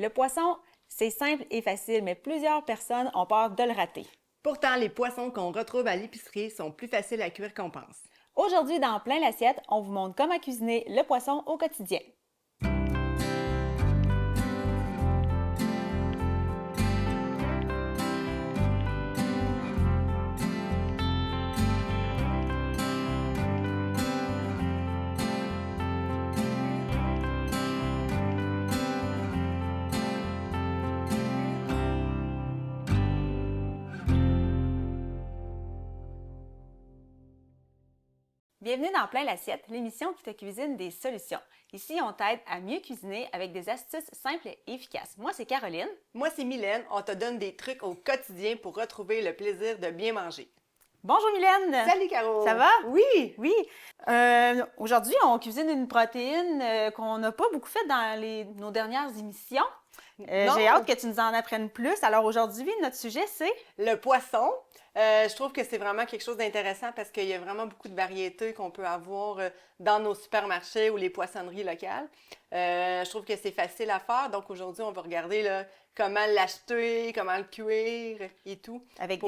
Le poisson, c'est simple et facile, mais plusieurs personnes ont peur de le rater. Pourtant, les poissons qu'on retrouve à l'épicerie sont plus faciles à cuire qu'on pense. Aujourd'hui, dans Plein l'assiette, on vous montre comment cuisiner le poisson au quotidien. Bienvenue dans Plein l'assiette, l'émission qui te cuisine des solutions. Ici, on t'aide à mieux cuisiner avec des astuces simples et efficaces. Moi, c'est Caroline. Moi, c'est Mylène. On te donne des trucs au quotidien pour retrouver le plaisir de bien manger. Bonjour Mylène! Salut Caro! Ça va? Oui! Oui. Aujourd'hui, on cuisine une protéine qu'on n'a pas beaucoup faite dans nos dernières émissions. J'ai hâte que tu nous en apprennes plus. Alors aujourd'hui, notre sujet, c'est... Le poisson. Je trouve que c'est vraiment quelque chose d'intéressant parce qu'il y a vraiment beaucoup de variétés qu'on peut avoir dans nos supermarchés ou les poissonneries locales. Je trouve que c'est facile à faire. Donc aujourd'hui, on va regarder là, comment l'acheter, comment le cuire et tout. Avec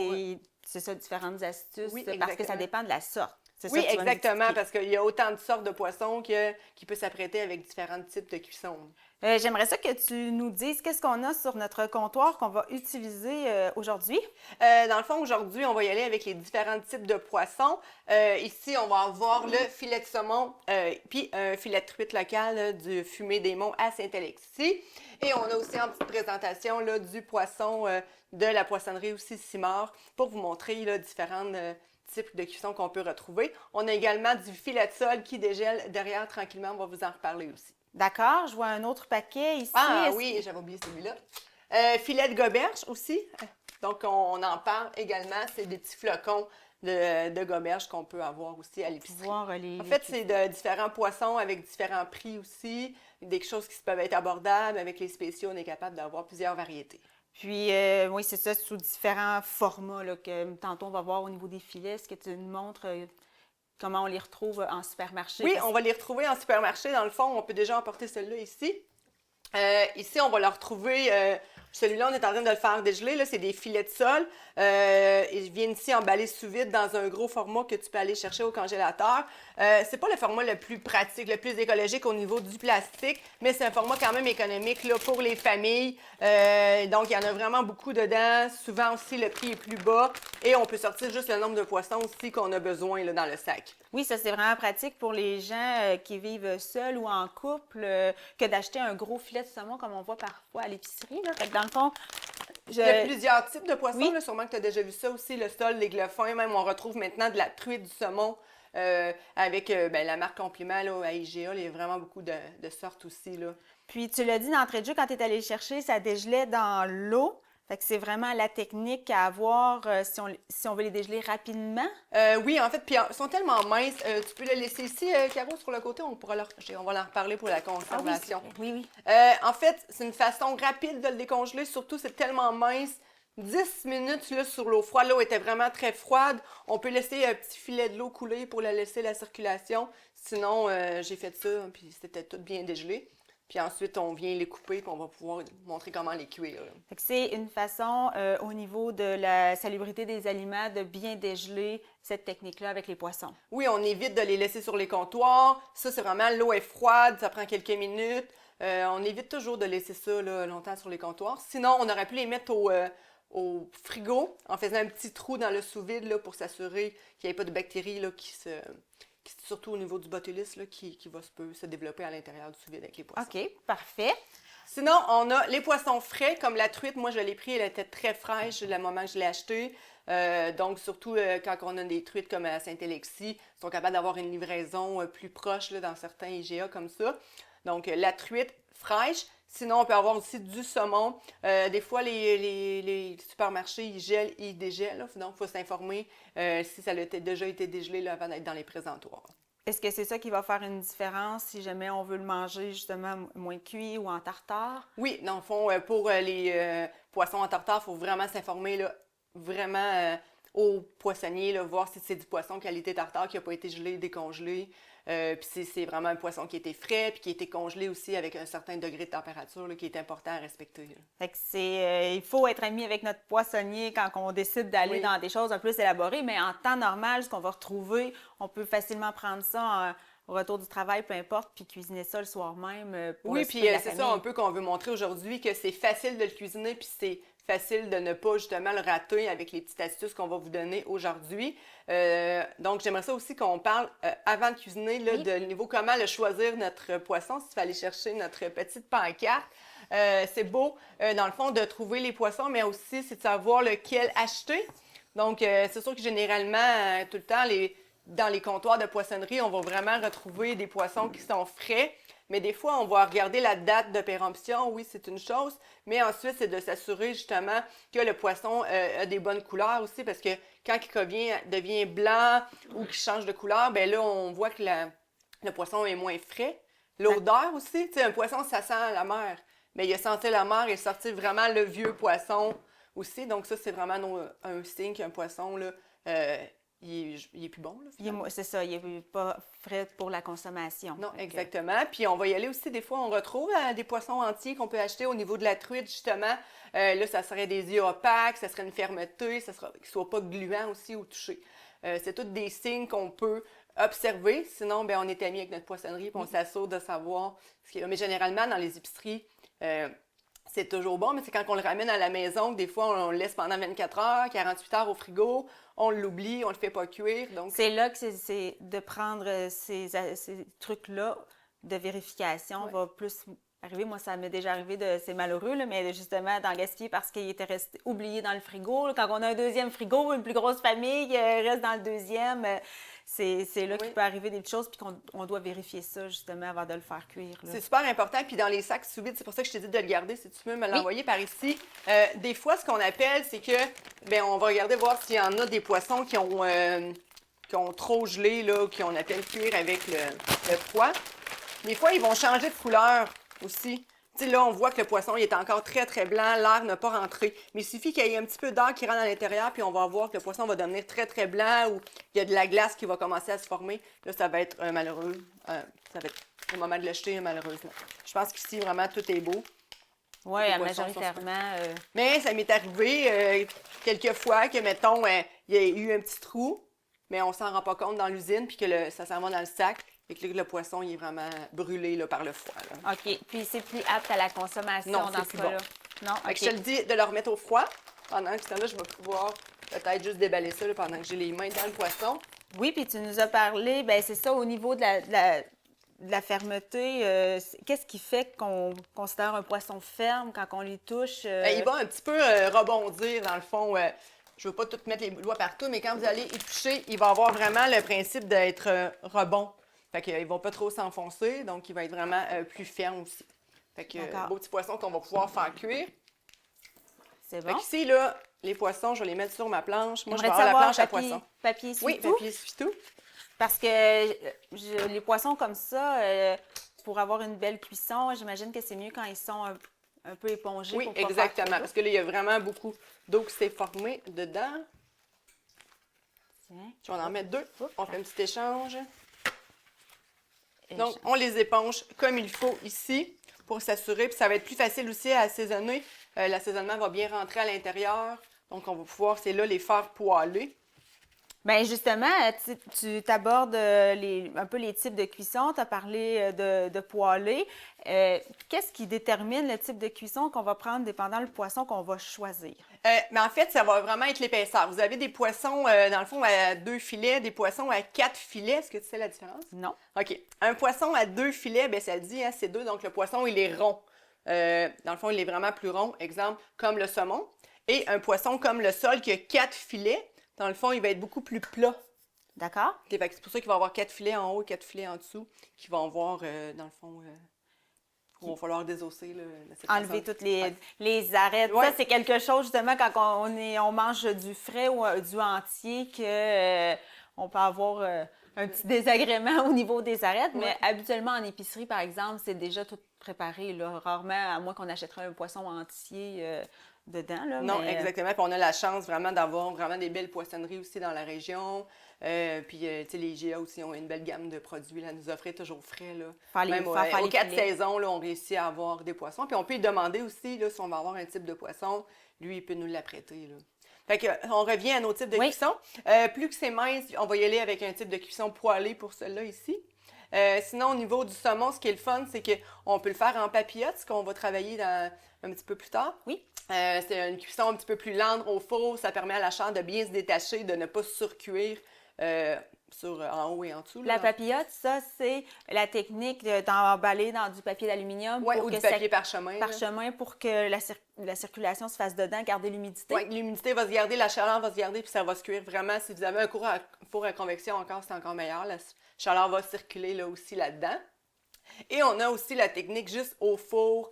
c'est ça, différentes astuces, Oui, parce que ça dépend de la sorte. Oui, exactement, parce qu'il y a autant de sortes de poissons qui peuvent s'apprêter avec différents types de cuisson. J'aimerais ça que tu nous dises qu'est-ce qu'on a sur notre comptoir qu'on va utiliser aujourd'hui. Dans le fond, aujourd'hui, on va y aller avec les différents types de poissons. Ici, on va avoir le filet de saumon puis un filet de truite local du Fumé des Monts à Saint-Alexis. Et on a aussi en petite présentation là, du poisson de la poissonnerie aussi Simard pour vous montrer là, différents types de cuisson qu'on peut retrouver. On a également du filet de sole qui dégèle derrière tranquillement. On va vous en reparler aussi. D'accord, je vois un autre paquet ici. Ah oui, j'avais oublié celui-là. Filet de goberge aussi. Donc, on en parle également. C'est des petits flocons de goberge qu'on peut avoir aussi à l'épicerie. En fait, c'est de différents poissons avec différents prix aussi. Des choses qui peuvent être abordables. Avec les spéciaux, on est capable d'avoir plusieurs variétés. Puis, oui, c'est ça, sous différents formats là, que tantôt on va voir au niveau des filets. Est-ce que tu nous montres comment on les retrouve en supermarché? Oui, on va les retrouver en supermarché. Dans le fond, on peut déjà emporter celui-là ici. Ici, on va le retrouver. Celui-là, on est en train de le faire dégeler. Là, c'est des filets de sole. Ils viennent ici emballés sous vide dans un gros format que tu peux aller chercher au congélateur. C'est pas le format le plus pratique, le plus écologique au niveau du plastique, mais c'est un format quand même économique là, pour les familles. Donc, il y en a vraiment beaucoup dedans. Souvent aussi, le prix est plus bas. Et on peut sortir juste le nombre de poissons aussi qu'on a besoin là, dans le sac. Oui, ça, c'est vraiment pratique pour les gens qui vivent seuls ou en couple que d'acheter un gros filet de saumon comme on voit parfois à l'épicerie. Fait que dans le fond, il y a plusieurs types de poissons. Oui. Là, sûrement que tu as déjà vu ça aussi, le sole, les glefins. Même, on retrouve maintenant de la truite, du saumon avec la marque Compliment là, à IGA. Il y a vraiment beaucoup de sortes aussi. Là. Puis, tu l'as dit d'entrée de jeu, quand tu es allé le chercher, ça dégelait dans l'eau. Fait que c'est vraiment la technique à avoir si on veut les dégeler rapidement. Oui, en fait, puis ils sont tellement minces. Tu peux le laisser ici, Caro, sur le côté. On va en reparler pour la conservation. Ah oui. En fait, c'est une façon rapide de le décongeler. Surtout, c'est tellement mince. 10 minutes là, sur l'eau froide. L'eau était vraiment très froide. On peut laisser un petit filet de l'eau couler pour la laisser la circulation. Sinon, j'ai fait ça, puis c'était tout bien dégelé. Puis ensuite, on vient les couper, puis on va pouvoir montrer comment les cuire. Fait que c'est une façon, au niveau de la salubrité des aliments, de bien dégeler cette technique-là avec les poissons. Oui, on évite de les laisser sur les comptoirs. Ça, c'est vraiment, l'eau est froide, ça prend quelques minutes. On évite toujours de laisser ça là, longtemps sur les comptoirs. Sinon, on aurait pu les mettre au frigo en faisant un petit trou dans le sous-vide là, pour s'assurer qu'il n'y ait pas de bactéries là, surtout au niveau du botulisme, là, qui peut se développer à l'intérieur du sous-vide avec les poissons. OK, parfait. Sinon, on a les poissons frais, comme la truite. Moi, je l'ai pris, elle était très fraîche le moment que je l'ai achetée. Donc, surtout quand on a des truites comme à Saint-Alexis, ils sont capables d'avoir une livraison plus proche là, dans certains IGA comme ça. Donc, la truite fraîche. Sinon, on peut avoir aussi du saumon. Des fois, les supermarchés, ils gèlent, ils dégèlent. Là. Donc, il faut s'informer si ça a déjà été dégelé là, avant d'être dans les présentoirs. Est-ce que c'est ça qui va faire une différence si jamais on veut le manger justement moins cuit ou en tartare? Oui, dans le fond, pour les poissons en tartare, il faut vraiment s'informer là, vraiment au poissonnier, là, voir si c'est du poisson qualité tartare qui n'a pas été gelé, décongelé. Puis c'est vraiment un poisson qui a été frais puis qui a été congelé aussi avec un certain degré de température là, qui est important à respecter. Là. Fait que il faut être ami avec notre poissonnier quand on décide d'aller dans des choses un peu plus élaborées, mais en temps normal, ce qu'on va retrouver, on peut facilement prendre ça au retour du travail, peu importe, puis cuisiner ça le soir même pour le souper de la c'est famille. ça un peu qu'on veut montrer aujourd'hui, que c'est facile de le cuisiner, puis c'est facile de ne pas justement le rater avec les petites astuces qu'on va vous donner aujourd'hui. Donc, j'aimerais ça aussi qu'on parle, avant de cuisiner, là, de niveau comment le choisir notre poisson, si tu vas aller chercher notre petite pancarte. C'est beau, dans le fond, de trouver les poissons, mais aussi, c'est de savoir lequel acheter. Donc, c'est sûr que généralement, tout le temps, dans les comptoirs de poissonnerie, on va vraiment retrouver des poissons qui sont frais. Mais des fois, on va regarder la date de péremption. Oui, c'est une chose. Mais ensuite, c'est de s'assurer justement que le poisson a des bonnes couleurs aussi. Parce que quand il devient blanc ou qu'il change de couleur, bien là, on voit que le poisson est moins frais. L'odeur aussi. Tu sais, un poisson, ça sent la mer. Mais il a senti la mer et sorti vraiment le vieux poisson aussi. Donc ça, c'est vraiment un signe qu'un poisson, là, il est plus bon. C'est ça, il n'est pas frais pour la consommation. Non, exactement. Puis on va y aller aussi, des fois, on retrouve des poissons entiers qu'on peut acheter au niveau de la truite, justement. Là, ça serait des yeux opaques, ça serait une fermeté, qu'ils ne soient pas gluants aussi au toucher. C'est tous des signes qu'on peut observer. Sinon, ben, on est amis avec notre poissonnerie puis on s'assure de savoir ce qu'il y a. Mais généralement, dans les épiceries, c'est toujours bon, mais c'est quand on le ramène à la maison que des fois, on le laisse pendant 24 heures, 48 heures au frigo, on l'oublie, on le fait pas cuire. Donc... C'est là que c'est de prendre ces trucs-là de vérification va plus arriver. Moi, ça m'est déjà arrivé, c'est malheureux, là, mais justement d'en gaspiller parce qu'il était resté oublié dans le frigo. Quand on a un deuxième frigo, une plus grosse famille reste dans le deuxième. C'est là qu'il peut arriver des choses, puis qu'on doit vérifier ça, justement, avant de le faire cuire. C'est super important. Puis dans les sacs sous-vide, c'est pour ça que je t'ai dit de le garder, si tu veux me l'envoyer par ici. Des fois, ce qu'on appelle, c'est que, bien, on va regarder, voir s'il y en a des poissons qui ont trop gelé, là, qu'on appelle cuire avec le froid. Des fois, ils vont changer de couleur aussi. Tu sais, là, on voit que le poisson, il est encore très, très blanc. L'air n'a pas rentré. Mais il suffit qu'il y ait un petit peu d'air qui rentre à l'intérieur, puis on va voir que le poisson va devenir très, très blanc ou il y a de la glace qui va commencer à se former. Là, ça va être malheureux. Ça va être le moment de l'acheter, malheureusement. Je pense qu'ici, vraiment, tout est beau. Oui, majoritairement. Mais ça m'est arrivé quelques fois que, mettons, il y a eu un petit trou, mais on s'en rend pas compte dans l'usine, puis que ça s'en va dans le sac. Et que le poisson, il est vraiment brûlé là, par le froid. Là. OK. Puis c'est plus apte à la consommation dans ce cas-là? Bon. Non, okay. Je te le dis de le remettre au froid. Pendant ce temps-là, je vais pouvoir peut-être juste déballer ça là, pendant que j'ai les mains dans le poisson. Oui, puis tu nous as parlé, bien c'est ça, au niveau de la fermeté. Qu'est-ce qui fait qu'on considère un poisson ferme quand on lui touche? Il va un petit peu rebondir, dans le fond. Je ne veux pas tout mettre les doigts partout, mais quand vous allez y toucher, il va avoir vraiment le principe d'être rebond. Fait qu'il ne va pas trop s'enfoncer, donc il va être vraiment plus ferme aussi. Fait que beau petit poisson qu'on va pouvoir faire cuire. C'est bon. Fait qu'ici, là, les poissons, je vais les mettre sur ma planche. Moi, je vais avoir la planche à poisson. Papier Oui, papier essuie tout. Parce que les poissons comme ça, pour avoir une belle cuisson, j'imagine que c'est mieux quand ils sont un peu épongés. Oui, pour pas exactement. faire parce que là, il y a vraiment beaucoup d'eau qui s'est formée dedans. Tiens. Je vais en mettre deux. On fait un petit échange. Donc, on les éponge comme il faut ici pour s'assurer. Puis ça va être plus facile aussi à assaisonner. L'assaisonnement va bien rentrer à l'intérieur. Donc, on va pouvoir, c'est là, les faire poêler. Bien, justement, tu t'abordes un peu les types de cuisson. Tu as parlé de poêler. Qu'est-ce qui détermine le type de cuisson qu'on va prendre dépendant du poisson qu'on va choisir? Mais en fait, ça va vraiment être l'épaisseur. Vous avez des poissons, dans le fond, à 2 filets, des poissons à 4 filets. Est-ce que tu sais la différence? Non. OK. Un poisson à 2 filets, bien, ça dit, hein, c'est 2, donc le poisson, il est rond. Dans le fond, il est vraiment plus rond. Exemple, comme le saumon. Et un poisson comme le sole qui a 4 filets, dans le fond, il va être beaucoup plus plat. D'accord. C'est pour ça qu'il va y avoir 4 filets en haut et 4 filets en dessous qui vont avoir, dans le fond, il va falloir désosser. Enlever toutes les arêtes. Ouais. Ça, c'est quelque chose, justement, quand on mange du frais ou du entier, qu'on peut avoir un petit désagrément au niveau des arêtes. Mais habituellement, en épicerie, par exemple, c'est déjà tout préparé. Là. Rarement, à moins qu'on achèterait un poisson entier, dedans, là. Non, mais, exactement. Puis on a la chance vraiment d'avoir vraiment des belles poissonneries aussi dans la région. Puis, tu sais, les IGA aussi ont une belle gamme de produits là, à nous offrir toujours frais. Là. Même faire aux les 4 filets. saisons, là, on réussit à avoir des poissons. Puis on peut lui demander aussi là, si on va avoir un type de poisson. Lui, il peut nous l'apprêter. Là. Fait que, on revient à nos types de Oui. cuisson. Plus que c'est mince, on va y aller avec un type de cuisson poêlé pour celui-là ici. Sinon, au niveau du saumon, ce qui est le fun, c'est qu'on peut le faire en papillote, ce qu'on va travailler un petit peu plus tard. Oui. C'est une cuisson un petit peu plus lente au four. Ça permet à la chair de bien se détacher, de ne pas surcuire en haut et en dessous. La papillote, ça, c'est la technique d'emballer dans du papier d'aluminium ou du papier parchemin. Parchemin pour que la circulation se fasse dedans, garder l'humidité. Oui, l'humidité va se garder, la chaleur va se garder, puis ça va se cuire vraiment. Si vous avez un four à convection encore, c'est encore meilleur. La chaleur va circuler là aussi là-dedans. Et on a aussi la technique juste au four,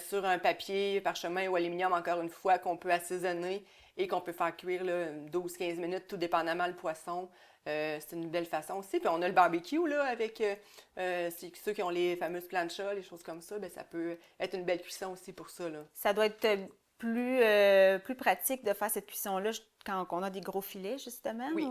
sur un papier parchemin ou aluminium, encore une fois, qu'on peut assaisonner et qu'on peut faire cuire 12-15 minutes, tout dépendamment le poisson. C'est une belle façon aussi. Puis on a le barbecue là, avec ceux qui ont les fameuses planchas, les choses comme ça. Bien, ça peut être une belle cuisson aussi pour ça. Là. Ça doit être plus pratique de faire cette cuisson-là quand on a des gros filets, justement. Oui.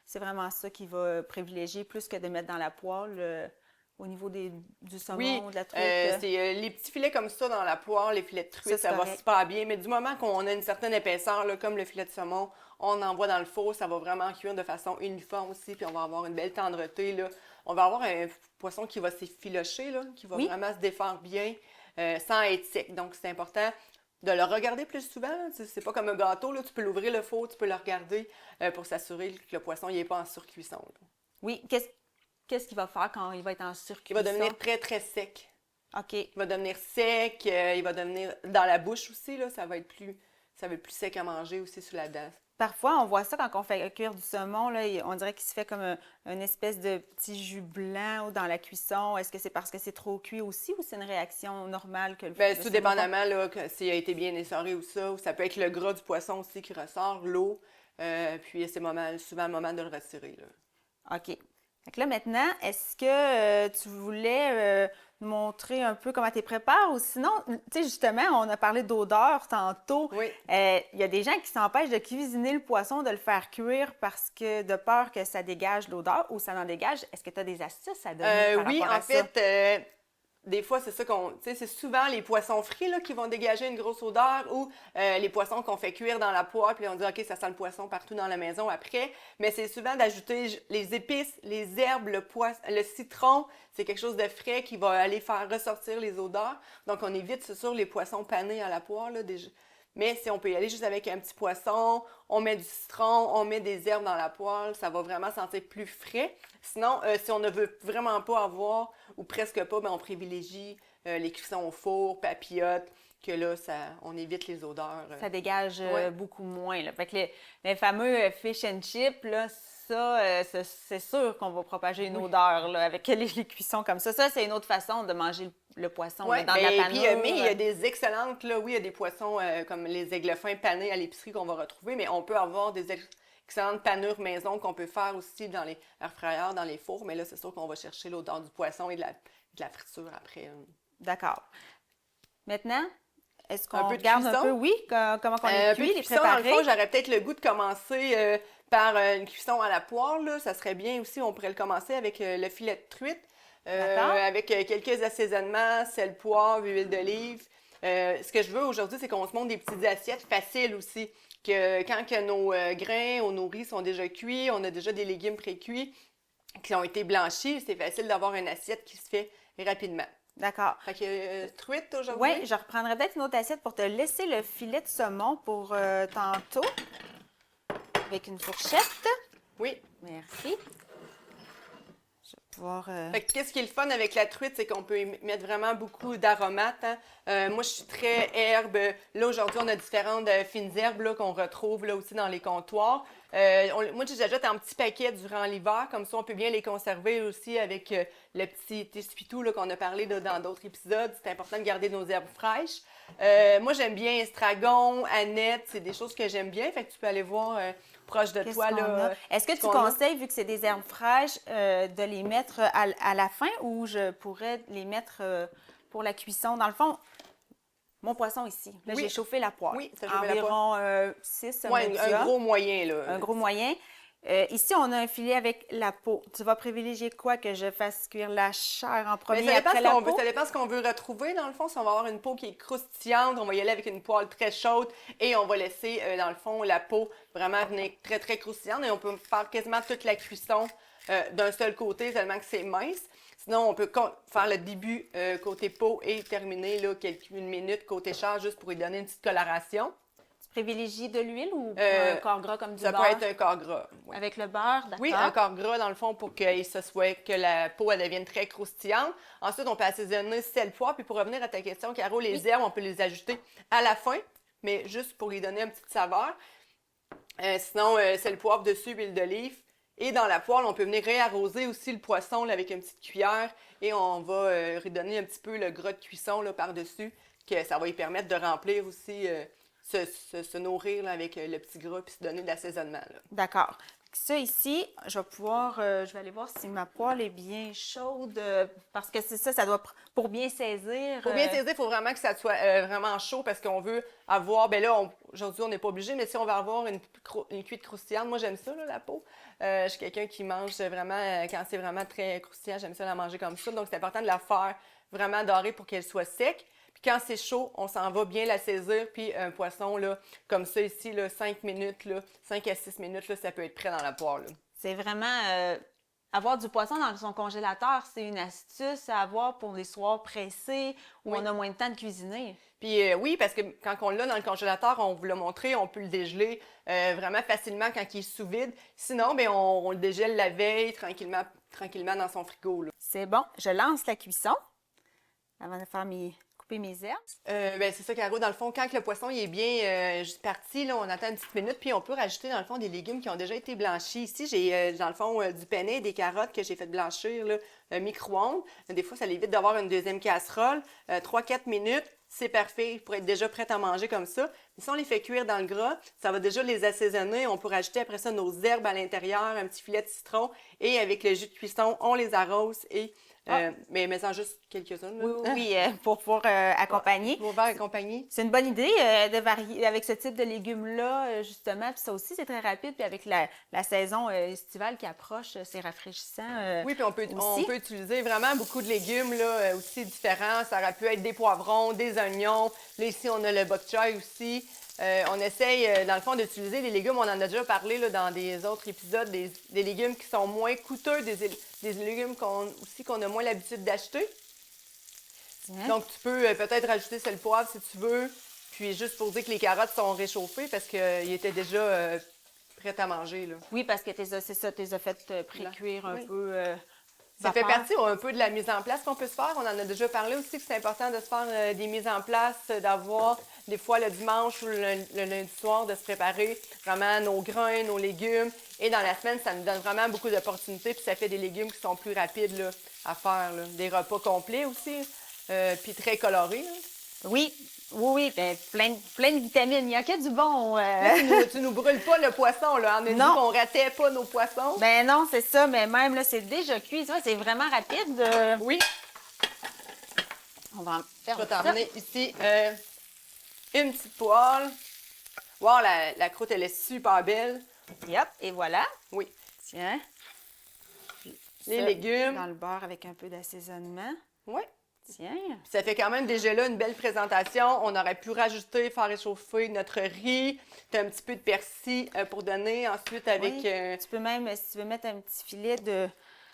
C'est vraiment ça qui va privilégier plus que de mettre dans la poêle au niveau du saumon, de la truite. C'est les petits filets comme ça dans la poêle, les filets de truite, ça va super bien. Mais du moment qu'on a une certaine épaisseur, là, comme le filet de saumon, on envoie dans le four, ça va vraiment cuire de façon uniforme aussi, puis on va avoir une belle tendreté. Là. On va avoir un poisson qui va s'effilocher, là, qui va vraiment se défaire bien, sans être sec. Donc, c'est important de le regarder plus souvent. C'est pas comme un gâteau, là. Tu peux l'ouvrir le four, tu peux le regarder pour s'assurer que le poisson n'est pas en surcuisson. Là. Oui, qu'est-ce qu'il va faire quand il va être en surcuisson? Il va devenir très, très sec. OK. Il va devenir sec, il va devenir dans la bouche aussi, là, ça va être plus sec à manger aussi sous la dent. Parfois, on voit ça quand on fait cuire du saumon, là, on dirait qu'il se fait comme une espèce de petit jus blanc dans la cuisson. Est-ce que c'est parce que c'est trop cuit aussi ou c'est une réaction normale que le Bien, tout dépendamment là, s'il a été bien essoré ou ça. Ou ça peut être le gras du poisson aussi qui ressort, l'eau. Puis c'est souvent le moment de le retirer. Là. OK. Donc là, maintenant, est-ce que tu voulais nous montrer un peu comment tu les prépares? Ou sinon, tu sais, justement, on a parlé d'odeur tantôt. Oui. Il y a des gens qui s'empêchent de cuisiner le poisson, de le faire cuire parce que de peur que ça dégage l'odeur ou ça en dégage. Est-ce que tu as des astuces à donner par rapport à ça? Oui, en fait, des fois, c'est ça tu sais, c'est souvent les poissons frits là, qui vont dégager une grosse odeur ou les poissons qu'on fait cuire dans la poêle, puis on dit, OK, ça sent le poisson partout dans la maison après. Mais c'est souvent d'ajouter les épices, les herbes, le citron. C'est quelque chose de frais qui va aller faire ressortir les odeurs. Donc, on évite, c'est sûr, les poissons panés à la poêle, là, déjà. Mais si on peut y aller juste avec un petit poisson, on met du citron, on met des herbes dans la poêle, ça va vraiment sentir plus frais. Sinon, si on ne veut vraiment pas avoir, ou presque pas, bien, on privilégie les cuissons au four, papillotes, que là, on évite les odeurs. Ça dégage beaucoup moins. Là. Fait que les fameux fish and chips, là, ça, c'est sûr qu'on va propager une odeur là, avec les cuissons comme ça. Ça, c'est une autre façon de manger le poisson là, dans la panure. Mais il y a des excellentes, là, oui, il y a des poissons comme les aiglefins panés à l'épicerie qu'on va retrouver, mais on peut avoir des excellentes panures maison qu'on peut faire aussi dans les air-fryers, dans les fours, mais là, c'est sûr qu'on va chercher l'odeur du poisson et de la friture après. D'accord. Maintenant, est-ce qu'on regarde un peu, oui, comment on les cuit, les préparer? Dans le fond, j'aurais peut-être le goût de commencer par une cuisson à la poêle. Là. Ça serait bien aussi, on pourrait le commencer avec le filet de truite, avec quelques assaisonnements, sel, poivre, huile d'olive. Ce que je veux aujourd'hui, c'est qu'on se montre des petites assiettes faciles aussi. Que quand que nos grains ou nos riz sont déjà cuits, on a déjà des légumes pré-cuits qui ont été blanchis, c'est facile d'avoir une assiette qui se fait rapidement. D'accord. Fait que truite aujourd'hui? Oui, je reprendrai peut-être une autre assiette pour te laisser le filet de saumon pour tantôt. Avec une fourchette. Oui. Merci. Je vais pouvoir... Fait que qu'est-ce qui est le fun avec la truite, c'est qu'on peut y mettre vraiment beaucoup d'aromates. Hein. Moi, je suis très herbe. Là, aujourd'hui, on a différentes fines herbes là, qu'on retrouve là aussi dans les comptoirs. Moi, je les ajoute en petits paquets durant l'hiver. Comme ça, on peut bien les conserver aussi avec le petit essuie-tout qu'on a parlé là, dans d'autres épisodes. C'est important de garder nos herbes fraîches. Moi, j'aime bien estragon, aneth. C'est des choses que j'aime bien. Fait que tu peux aller voir proche de toi. Là, est-ce que tu conseilles, vu que c'est des herbes fraîches, de les mettre à la fin ou je pourrais les mettre pour la cuisson? Dans le fond, mon poisson ici. Là, Oui. j'ai chauffé la poêle. Oui, t'as chauffé la poêle. Environ 6 Ouais, médium. un gros moyen, là. Un gros moyen. Ici, on a un filet avec la peau. Tu vas privilégier quoi? Que je fasse cuire la chair en premier après la peau? Ça dépend ce qu'on veut retrouver, dans le fond. Si on va avoir une peau qui est croustillante, on va y aller avec une poêle très chaude et on va laisser, dans le fond, la peau vraiment venir très, très croustillante. Et on peut faire quasiment toute la cuisson d'un seul côté, tellement que c'est mince. Sinon, on peut faire le début côté peau et terminer là, une minute côté chair juste pour lui donner une petite coloration. Privilégier de l'huile ou un corps gras comme du beurre? Ça peut être un corps gras. Oui. Avec le beurre, d'accord. Oui, un corps gras, dans le fond, pour que la peau elle devienne très croustillante. Ensuite, on peut assaisonner sel, poivre. Puis pour revenir à ta question, Caro, les herbes, on peut les ajouter à la fin, mais juste pour lui donner une petite saveur. Sinon, sel, poivre dessus, huile d'olive. Et dans la poêle, on peut venir réarroser aussi le poisson là, avec une petite cuillère. Et on va redonner un petit peu le gras de cuisson là, par-dessus, que ça va lui permettre de remplir aussi... Se nourrir là, avec le petit gras puis se donner de l'assaisonnement. D'accord. Ça ici, je vais pouvoir, je vais aller voir si ma poêle est bien chaude, parce que c'est ça, ça doit, pour bien saisir. Pour bien saisir, il faut vraiment que ça soit vraiment chaud parce qu'on veut avoir, ben là, aujourd'hui, on n'est pas obligé, mais si on veut avoir une cuite croustillante, moi, j'aime ça, là, la peau. Je suis quelqu'un qui mange vraiment, quand c'est vraiment très croustillant, j'aime ça la manger comme ça. Donc, c'est important de la faire vraiment dorée pour qu'elle soit sec. Puis quand c'est chaud, on s'en va bien la saisir. Puis un poisson, là, comme ça ici, là, 5 minutes, là, 5 à 6 minutes, là, ça peut être prêt dans la poêle. Là. C'est vraiment... avoir du poisson dans son congélateur, c'est une astuce à avoir pour les soirs pressés où on a moins de temps de cuisiner. Puis oui, parce que quand on l'a dans le congélateur, on vous l'a montré, on peut le dégeler vraiment facilement quand il est sous vide. Sinon, bien, on le dégèle la veille tranquillement dans son frigo. C'est bon. Je lance la cuisson avant de faire couper mes herbes. Ben, c'est ça, Caro. Dans le fond, quand le poisson il est bien juste parti, là, on attend une petite minute, puis on peut rajouter, dans le fond, des légumes qui ont déjà été blanchis. Ici, j'ai, dans le fond, du penne et des carottes que j'ai fait blanchir là, micro-ondes. Des fois, ça évite d'avoir une deuxième casserole. 3-4 minutes, c'est parfait pour être déjà prêt à manger comme ça. Mais si on les fait cuire dans le gras, ça va déjà les assaisonner. On peut rajouter après ça nos herbes à l'intérieur, un petit filet de citron. Et avec le jus de cuisson, on les arrose et... mais mets-en juste quelques-unes. Oui, pour pouvoir accompagner. Pour pouvoir accompagner. C'est une bonne idée de varier avec ce type de légumes-là, justement. Puis ça aussi, c'est très rapide. Puis avec la saison estivale qui approche, c'est rafraîchissant. Oui, puis on peut utiliser vraiment beaucoup de légumes là, aussi différents. Ça aurait pu être des poivrons, des oignons. Là, ici, on a le bok choy aussi. On essaye, dans le fond, d'utiliser des légumes. On en a déjà parlé là, dans des autres épisodes, des légumes qui sont moins coûteux, des légumes qu'on a moins l'habitude d'acheter. Donc, tu peux peut-être rajouter sel poivre si tu veux. Puis, juste pour dire que les carottes sont réchauffées parce qu'ils étaient déjà prêts à manger. Là. Oui, parce que c'est ça, tu les as fait pré-cuire un peu. Ça fait partie un peu de la mise en place qu'on peut se faire. On en a déjà parlé aussi que c'est important de se faire des mises en place, d'avoir des fois le dimanche ou le lundi soir de se préparer vraiment nos grains, nos légumes. Et dans la semaine, ça nous donne vraiment beaucoup d'opportunités. Puis ça fait des légumes qui sont plus rapides là, à faire. Là. Des repas complets aussi, puis très colorés. Là. Oui, ben, plein de vitamines. Il n'y a que du bon. Là, tu nous brûles pas le poisson, là. On a dit qu'on ratait pas nos poissons. Ben non, c'est ça, mais même là, c'est déjà cuit. Tu vois, c'est vraiment rapide. Oui. On va en faire. Je vais t'emmener ici une petite poêle. Wow, la croûte, elle est super belle. Yep, et voilà. Oui. Tiens. Les légumes. Dans le beurre avec un peu d'assaisonnement. Oui. Tiens. Puis ça fait quand même déjà là une belle présentation. On aurait pu rajouter, faire réchauffer notre riz. Tu as un petit peu de persil pour donner. Ensuite, avec... Tu peux même, si tu veux mettre un petit filet de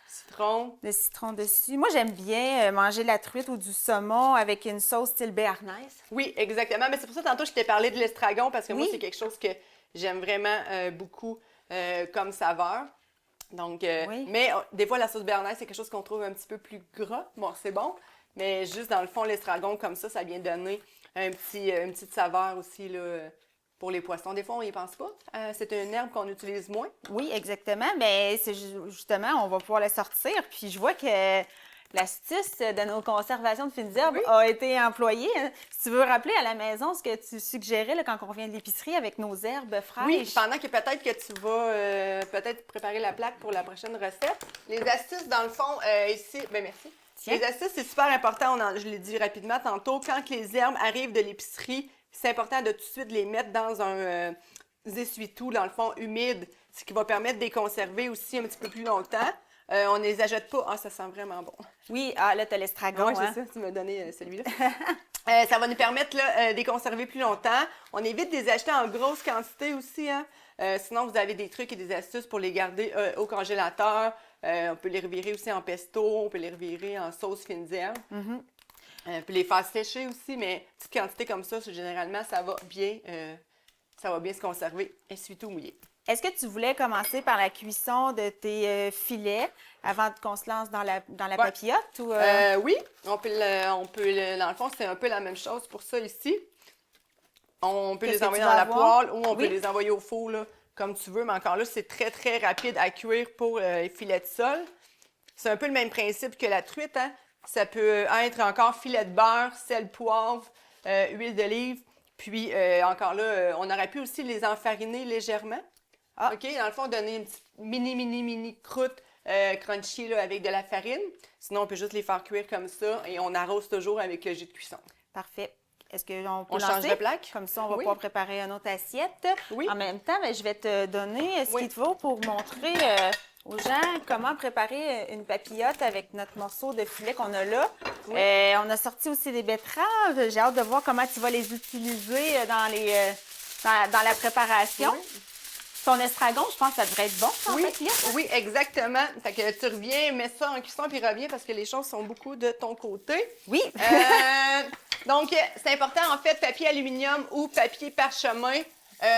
citron dessus. Moi, j'aime bien manger la truite ou du saumon avec une sauce style béarnaise. Oui, exactement. Mais c'est pour ça, tantôt, je t'ai parlé de l'estragon parce que moi, c'est quelque chose que j'aime vraiment beaucoup comme saveur. Donc, mais des fois, la sauce béarnaise, c'est quelque chose qu'on trouve un petit peu plus gras. Bon, c'est bon. Mais juste dans le fond, l'estragon, comme ça vient donner une petite saveur aussi là, pour les poissons. Des fois, on n'y pense pas. C'est une herbe qu'on utilise moins. Oui, exactement. Mais c'est justement, on va pouvoir la sortir. Puis je vois que l'astuce de nos conservations de fines herbes a été employée. Si tu veux rappeler à la maison ce que tu suggérais là, quand on revient de l'épicerie avec nos herbes fraîches. Oui, pendant que peut-être que tu vas peut-être préparer la plaque pour la prochaine recette. Les astuces, dans le fond, ici, bien merci. Tiens. Les astuces, c'est super important. Je l'ai dit rapidement tantôt. Quand que les herbes arrivent de l'épicerie, c'est important de tout de suite les mettre dans un essuie-tout, dans le fond, humide, ce qui va permettre de les conserver aussi un petit peu plus longtemps. On ne les achète pas. Ah, ça sent vraiment bon. Oui, là, tu as l'estragon. Oui, hein? c'est ça. Tu m'as donné celui-là. Ça va nous permettre de les conserver plus longtemps. On évite de les acheter en grosse quantité aussi. Hein? Sinon, vous avez des trucs et des astuces pour les garder au congélateur. On peut les revirer aussi en pesto. On peut les revirer en sauce fines herbes. On peut les faire sécher aussi, mais petite quantité comme ça, généralement, ça va bien se conserver. Essuie-tout mouillé. Est-ce que tu voulais commencer par la cuisson de tes filets avant qu'on se lance dans la papillote? Ou, Oui, dans le fond, c'est un peu la même chose pour ça ici. On peut les envoyer dans la poêle ou on peut les envoyer au four, là, comme tu veux. Mais encore là, c'est très, très rapide à cuire pour les filets de sol. C'est un peu le même principe que la truite. Hein? Ça peut être encore filet de beurre, sel, poivre, huile d'olive. Puis, encore là, on aurait pu aussi les enfariner légèrement. OK? Dans le fond, donner une petite mini croûte crunchy là, avec de la farine. Sinon, on peut juste les faire cuire comme ça et on arrose toujours avec le jus de cuisson. Parfait. Est-ce qu'on peut on change de plaque? Comme ça, on va pouvoir préparer une autre assiette. Oui. En même temps, je vais te donner ce qu'il te faut pour montrer aux gens comment préparer une papillote avec notre morceau de filet qu'on a là. Oui. On a sorti aussi des betteraves. J'ai hâte de voir comment tu vas les utiliser dans la préparation. Oui. Ton estragon, je pense que ça devrait être bon en papillote. Oui, exactement. Fait que tu reviens, mets ça en cuisson puis reviens parce que les choses sont beaucoup de ton côté. Oui. Donc, c'est important, en fait, papier aluminium ou papier parchemin.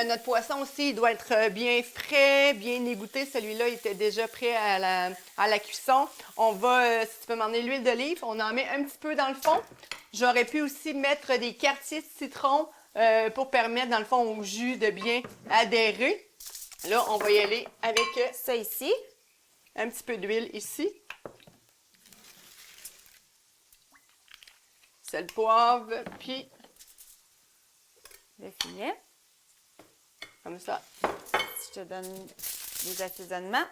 Notre poisson aussi, il doit être bien frais, bien égoutté. Celui-là, il était déjà prêt à la cuisson. On va, si tu peux m'emmener l'huile d'olive, on en met un petit peu dans le fond. J'aurais pu aussi mettre des quartiers de citron pour permettre, dans le fond, au jus de bien adhérer. Là, on va y aller avec ça ici. Un petit peu d'huile ici. Sel, poivre, puis le filet. Comme ça. Je te donne les assaisonnements.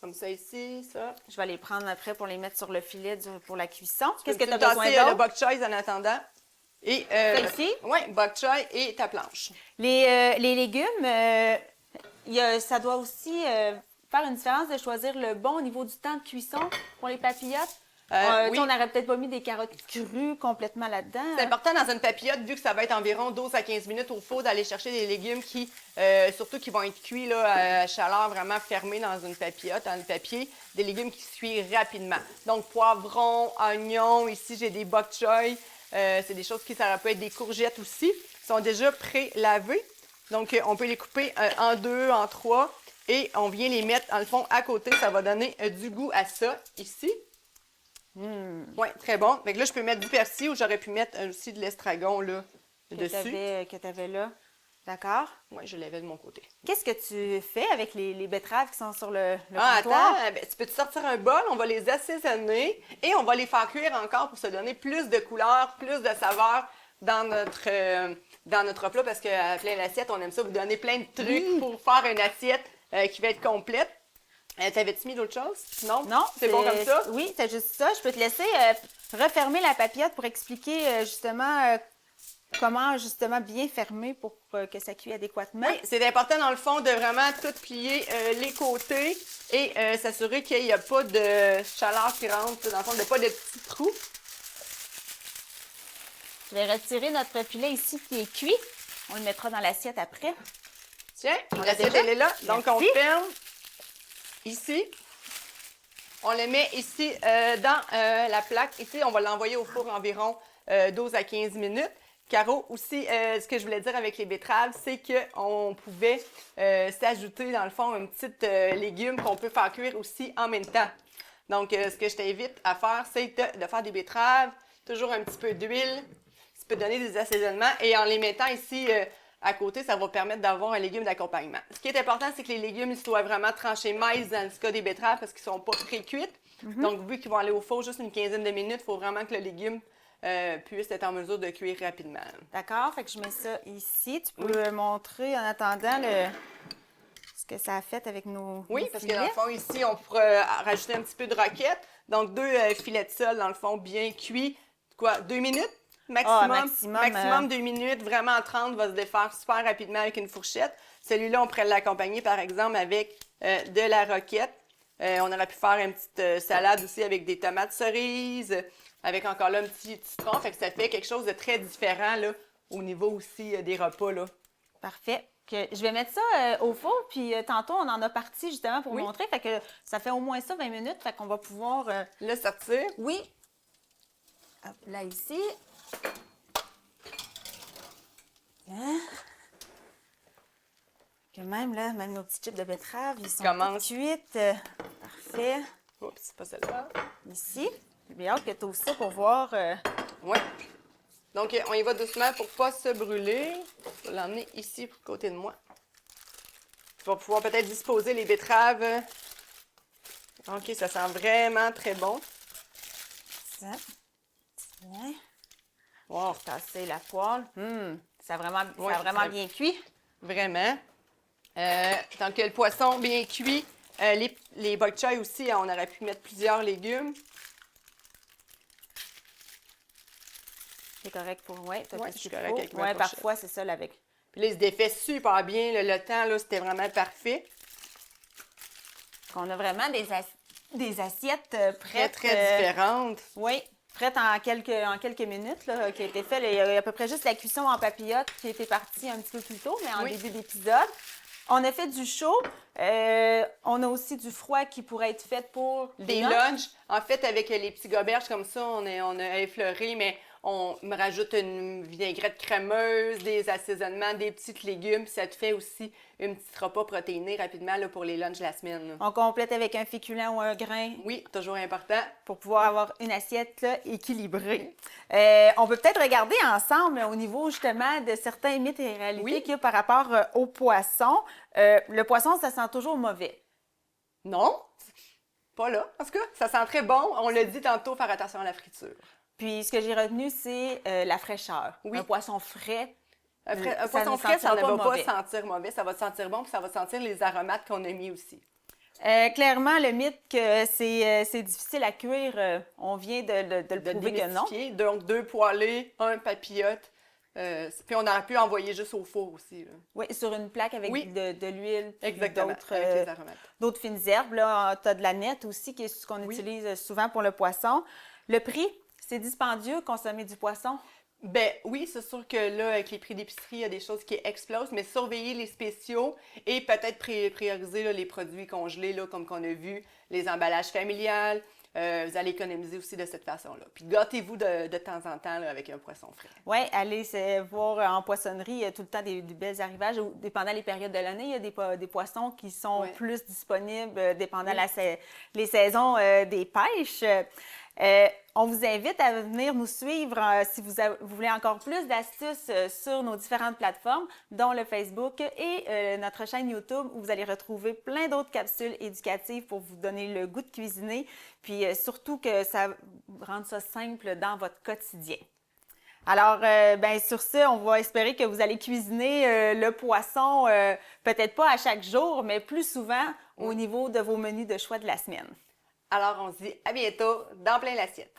Comme ça ici, ça. Je vais les prendre après pour les mettre sur le filet pour la cuisson. Qu'est-ce que tu as besoin d'autre? Le bok choy en attendant. Et ici? Oui, bok choy et ta planche. Les légumes, ça doit aussi faire une différence de choisir le bon au niveau du temps de cuisson pour les papillotes. Oui. On n'aurait peut-être pas mis des carottes crues complètement là-dedans. C'est important dans une papillote, vu que ça va être environ 12 à 15 minutes au four, d'aller chercher des légumes qui, surtout qui vont être cuits là, à chaleur vraiment fermée dans une papillote, dans le papier, des légumes qui se cuisent rapidement. Donc, poivrons, oignons, ici j'ai des bok choy, c'est des choses qui, ça peut être des courgettes aussi, sont déjà pré-lavées. Donc, on peut les couper en 2, en 3, et on vient les mettre, dans le fond, à côté. Ça va donner du goût à ça, ici. Oui, très bon. Fait que là, je peux mettre du persil ou j'aurais pu mettre aussi de l'estragon là dessus. Que tu avais là. D'accord? Oui, je l'avais de mon côté. Qu'est-ce que tu fais avec les betteraves qui sont sur le comptoir? Attends, tu peux te sortir un bol, on va les assaisonner et on va les faire cuire encore pour se donner plus de couleur, plus de saveur dans notre plat parce qu'à plein d'assiettes, on aime ça vous donner plein de trucs pour faire une assiette qui va être complète. T'avais-tu mis d'autres choses? Non? Non. C'est bon comme ça? Oui, c'est juste ça. Je peux te laisser refermer la papillote pour expliquer justement comment justement bien fermer pour que ça cuise adéquatement. Oui, c'est important dans le fond de vraiment tout plier les côtés et s'assurer qu'il n'y a pas de chaleur qui rentre, dans le fond, de pas de petits trous. Je vais retirer notre filet ici qui est cuit. On le mettra dans l'assiette après. Tiens, l'assiette elle est là. Donc on ferme. Ici, on le met ici dans la plaque. Ici, on va l'envoyer au four environ 12 à 15 minutes. Caro, aussi, ce que je voulais dire avec les betteraves, c'est qu'on pouvait s'ajouter, dans le fond, un petit légume qu'on peut faire cuire aussi en même temps. Donc, ce que je t'invite à faire, c'est de faire des betteraves, toujours un petit peu d'huile. Tu peux donner des assaisonnements et en les mettant ici à côté, ça va permettre d'avoir un légume d'accompagnement. Ce qui est important, c'est que les légumes ils soient vraiment tranchés maïs dans le cas des betteraves parce qu'ils ne sont pas pré-cuites. Donc, vu qu'ils vont aller au four juste une quinzaine de minutes, il faut vraiment que le légume puisse être en mesure de cuire rapidement. D'accord, fait que je mets ça ici. Tu peux montrer en attendant ce que ça a fait avec nos Oui, nos parce que dans filets. le fond, ici, on pourrait rajouter un petit peu de roquette. Donc, 2 filets de sole, dans le fond, bien cuits. Quoi, 2 minutes? Ah, Maximum. maximum, 2 minutes, vraiment 30, va se défaire super rapidement avec une fourchette. Celui-là, on pourrait l'accompagner, par exemple, avec de la roquette. On aurait pu faire une petite salade aussi avec des tomates cerises, avec encore là un petit citron. Fait que ça fait quelque chose de très différent, là, au niveau aussi des repas, là. Parfait. Je vais mettre ça au four, puis tantôt, on en a parti justement pour Oui. montrer. Fait que ça fait au moins ça 20 minutes. Fait qu'on va pouvoir. Le sortir. Oui. Hop, là, ici. Hein? Que même, là, même nos petits chips de betterave, ils sont Commence. toutes cuites. Parfait. Oups, c'est pas celle-là. Ici. J'ai bien hâte que tu ouvres ça pour voir. Ouais. Donc, on y va doucement pour pas se brûler. Je vais l'emmener ici, à côté de moi. Tu vas pouvoir peut-être disposer les betteraves. OK, ça sent vraiment très bon. Ça. Tiens. Wow, Tasser la poêle. Ça a vraiment, Ouais, ça a vraiment ça- bien cuit. vraiment. Tant que le poisson bien cuit, les bok choy aussi, on aurait pu mettre plusieurs légumes. C'est correct pour. Ouais, t'as Ouais, tout je ce suis qu'il correcte faut. avec ma Ouais, fourchette. parfois, c'est ça, là, avec. Puis là, il se défait super bien. Le temps, là, c'était vraiment parfait. On a vraiment des assiettes Très, prêtes. très différentes. Oui, prêtes en quelques minutes, là, qui a été fait. Il y a à peu près juste la cuisson en papillote qui était partie un petit peu plus tôt, mais en Oui. début d'épisode. On a fait du chaud. On a aussi du froid qui pourrait être fait pour Des lunchs. lunchs, en fait, avec les petits goberges comme ça, on a effleuré, mais on me rajoute une vinaigrette crémeuse, des assaisonnements, des petits légumes, puis ça te fait aussi un petit repas protéiné rapidement là, pour les lunchs de la semaine, là. On complète avec un féculent ou un grain Oui, toujours important. pour pouvoir avoir une assiette là, équilibrée. On peut peut-être regarder ensemble au niveau justement de certains mythes et réalités Oui. qu'il y a par rapport au poisson. Le poisson, ça sent toujours mauvais. Non, pas là. En tout cas, ça sent très bon. On l'a dit tantôt, faire attention à la friture. Puis ce que j'ai retenu, c'est la fraîcheur. Oui. Un poisson frais. Un Ça poisson ne frais, ça sentira ne pas va mauvais. pas sentir mauvais. Ça va sentir bon, puis ça va sentir les aromates qu'on a mis aussi. Clairement, le mythe que c'est difficile à cuire, on vient de le De prouver que non. démystifier. Donc, 2 poêlés, 1 papillote. Puis on aurait pu envoyer juste au four aussi, là. Oui, sur une plaque avec Oui. de l'huile, puis Exactement, d'autres avec les aromates. d'autres fines herbes. Là, tu as de la nette aussi, qui est ce qu'on Oui. utilise souvent pour le poisson. Le prix, c'est dispendieux consommer du poisson. Ben oui, c'est sûr que là, avec les prix d'épicerie, il y a des choses qui explosent, mais surveiller les spéciaux et peut-être prioriser là, les produits congelés, là, comme qu'on a vu, les emballages familiales. Vous allez économiser aussi de cette façon-là. Puis gâtez-vous de temps en temps là, avec un poisson frais. Oui, aller voir en poissonnerie, il y a tout le temps des belles arrivages. Ou, dépendant des périodes de l'année, il y a des poissons qui sont Ouais. plus disponibles, dépendant Oui. les saisons des pêches. On vous invite à venir nous suivre si vous voulez encore plus d'astuces sur nos différentes plateformes, dont le Facebook et notre chaîne YouTube, où vous allez retrouver plein d'autres capsules éducatives pour vous donner le goût de cuisiner, puis surtout que ça rende ça simple dans votre quotidien. Alors, ben, sur ce, on va espérer que vous allez cuisiner le poisson, peut-être pas à chaque jour, mais plus souvent au niveau de vos menus de choix de la semaine. Alors, on se dit à bientôt dans plein l'assiette.